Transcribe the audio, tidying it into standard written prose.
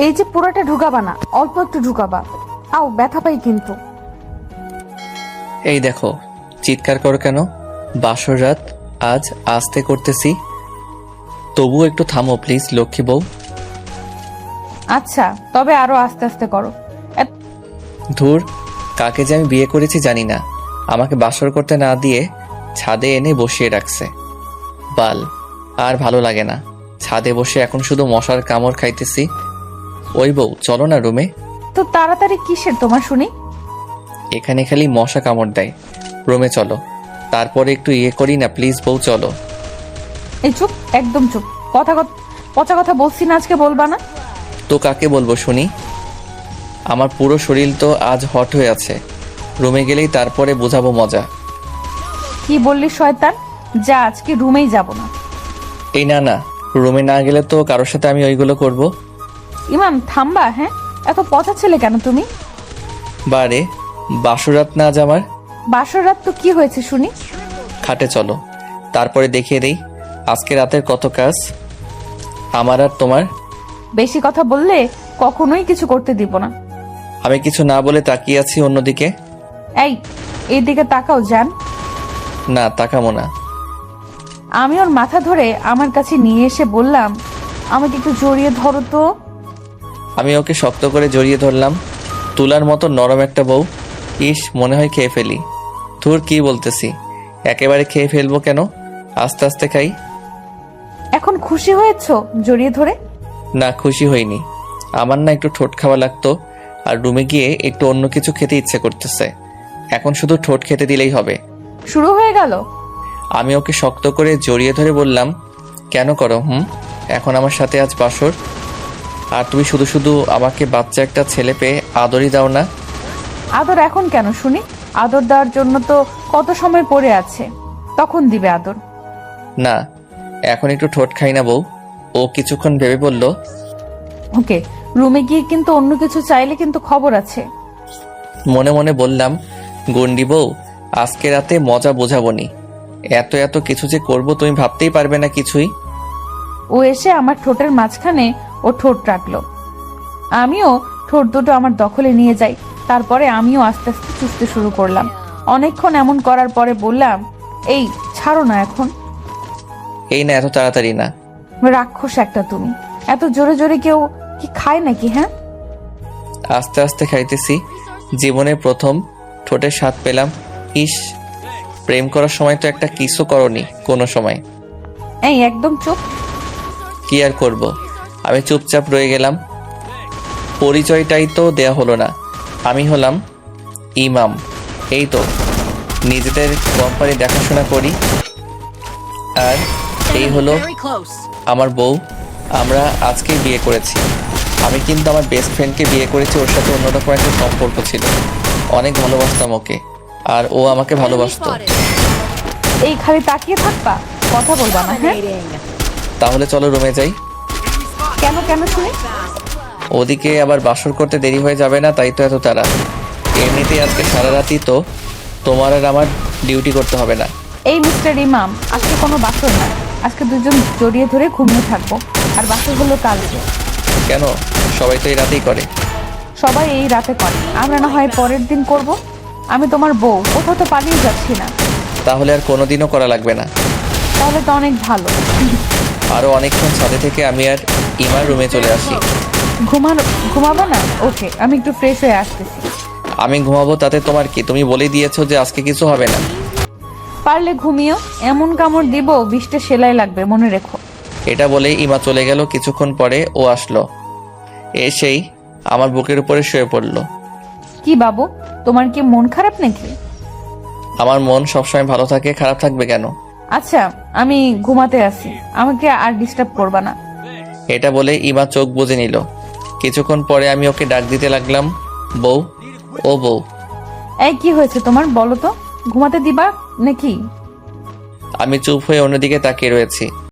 এই যে পুরোটা ঢুকাবা না, অল্প একটু ঢুকাবা। আও, ব্যথা পাই কিন্তু। এই দেখো, চিৎকার করো কেন? বাসর রাত, আজ আস্তে করতেছি, তবুও একটু থামো প্লিজ লক্ষ্মী বউ। আচ্ছা, তবে আরো আস্তে আস্তে করো। ধুর, কাকে যে আমি বিয়ে করেছি জানি না, আমাকে বাসর করতে না দিয়ে ছাদে এনে বসিয়ে রাখছে। বাল, আর ভালো লাগে না। ছাদে বসে এখন শুধু মশার কামড় খাইতেছি। ওই বউ, চলো না রুমে। তো তাড়াতাড়ি কিসের তোমার শুনি? এখানে খালি মশা কামড় দেয়। রুমে চলো, তারপরে একটু ইয়ে করি না প্লিজ বউ, চলো। এই চুপ, একদম চুপ। পচা কথা বলছি না, আজকে বলবা না। তো কাকে বলবো শুনি? আমার পুরো শরীর তো আজ হট হয়ে আছে। রুমে গেলেই তারপরে বোঝাবো মজা। কি বললি শয়তান? যা, আজকে রুমেই যাব না। এই না না, রুমে না গেলে তো কারোর সাথে আমি ওইগুলো করব। ইমাম থামবা, হ্যাঁ? এত পচা ছেলে কেন তুমি? বারে, বাসুরাত না আজ আমার। বাসর রাত তো কি হয়েছে শুনি? খাটে চলো, তারপরে দেখিয়ে দেই আজকে রাতের কত কাজ আমার আর তোমার। বেশি কথা বললে কখনোই কিছু করতে দিব না। আমি কিছু না বলে তাকিয়ে আছি অন্যদিকে। এই, এইদিকে তাকাও জান। না, তাকাবো না। আমি ওর মাথা ধরে আমার কাছে নিয়ে এসে বললাম, আমাকে একটু জড়িয়ে ধরো তো। আমি ওকে শক্ত করে জড়িয়ে ধরলাম। তুলার মতো নরম একটা বউ। ইস, মনে হয় খেয়ে ফেলি। ধুর, কি বলতেছি, একেবারে খেয়ে ফেলবো কেন, আস্তে আস্তে খাই। এখন খুশি হয়েছো জড়িয়ে ধরে? না, খুশি হইনি। আমার না একটু ঠোঁট খাওয়া লাগতো, আর রুমে গিয়ে একটু অন্য কিছু খেতে ইচ্ছে করতেছে। এখন শুধু ঠোঁট খেতে দিলেই হবে। শুরু হয়ে গেল। আমি ওকে শক্ত করে জড়িয়ে ধরে বললাম, কেন করো এখন আমার সাথে আজ বাসর, আর তুমি শুধু শুধু আমাকে বাচ্চা একটা ছেলে পেয়ে আদরই দাও না। আদর এখন কেন শুনি? আদর দেওয়ার জন্য তো কত সময় পড়ে আছে, তখন দিবে আদর। না, এখন একটু ঠোঁট খাই না বউ। ও কিছুক্ষণ ভেবে বলল, ওকে, রুমে গিয়ে কিন্তু অন্য কিছু চাইলে কিন্তু খবর আছে। মনে মনে বললাম, গন্ডি বউ, আজকে রাতে মজা বোঝাবনি। এত এত কিছু যে করব তুমি ভাবতেই পারবে না কিছুই। ও এসে আমার ঠোঁটের মাঝখানে ও ঠোঁট রাখলো। আমিও ঠোঁট দুটো আমার দখলে নিয়ে যাই। তারপরে আমিও আস্তে আস্তে চুষতে শুরু করলাম। অনেকক্ষণ এমন করার পরে বললাম, এই ছাড়ো না এখন। এই না, এত তাড়াতাড়ি না। রাক্ষস একটা তুমি। এত জোরে জোরে কেউ কি খায় নাকি? হ্যাঁ, আস্তে আস্তে খাইতেছি। জীবনের প্রথম ঠোঁটের স্বাদ পেলাম। ইস, প্রেম করার সময় তো একটা কিসও করনি কোনো সময়। এই একদম চুপ। কি আর করব, আমি চুপচাপ রয়ে গেলাম। পরিচয়টাই তো দেয়া হলো না। আমি হলাম ইমাম। এই তো, নিজেদের কোম্পানি দেখাশোনা করি। আর এই হলো আমার বউ। আমরা আজকেই বিয়ে করেছি। আমি কিন্তু আমার বেস্ট ফ্রেন্ডকে বিয়ে করেছি, ওর সাথে অন্যরকম একটা সম্পর্ক ছিল। অনেক ভালোবাসতাম ওকে, আর ও আমাকে ভালোবাসতো। এই খালি তাকিয়ে থাকবা, কথা বলবা না? হ্যাঁ, তাহলে চলো রুমে যাই। কেন কেন শুনি? ওদিকে আবার বাসর করতে দেরি হয়ে যাবে না, তাই তো এত তাড়া। এমনিতেই আজকে সারা রাতই তো তোমার আর আমার ডিউটি করতে হবে না। এই মিস্টার ইমাম, আজকে কোনো বাসর না। আজকে দুজন জড়িয়ে ধরে ঘুমিয়ে থাকবো, আর বাসর হলো কালকে। কেন? সবাই তো এই রাতেই করে। সবাই এই রাতে করে, আমরা না হয় পরের দিন করব। আমি তোমার বউ, কোথাও তো পালিয়ে যাচ্ছি না। তাহলে আর কোনোদিনও করা লাগবে না। তাহলে তো অনেক ভালো। আরো অনেকক্ষণ ছাদে থেকে আমি আর ইমার রুমে চলে আসি। ঘুমাবো না? ওকে, আমি একটু ফ্রেশ হয়ে আসতেছি। আমি ঘুমাবো তাতে তোমার কি? তুমি বলেই দিয়েছো যে আজকে কিছু হবে না। পারলে ঘুমিও, এমন কামড় দিব 20টা সেলাই লাগবে, মনে রেখো। এটা বলেই ইমা চলে গেল। কিছুক্ষণ পরে ও আসলো, এসেই আমার বুকের উপরে শুয়ে পড়লো। কি বাবু, তোমার কি মন খারাপ নাকি? আমার মন সবসময় ভালো থাকে, খারাপ থাকবে কেন? আচ্ছা, আমি ঘুমাতে আসি, আমাকে আর ডিস্টার্ব করবা না। এটা বলে ইমা চোখ বুজে নিল। কিছুক্ষণ পরে আমি ওকে ডাক দিতে লাগলাম, বউ, ও বউ। এই কি হয়েছে তোমার, বলো তো? ঘুমাতে দিবা নাকি? আমি চুপ হয়ে অন্যদিকে তাকিয়ে রয়েছি।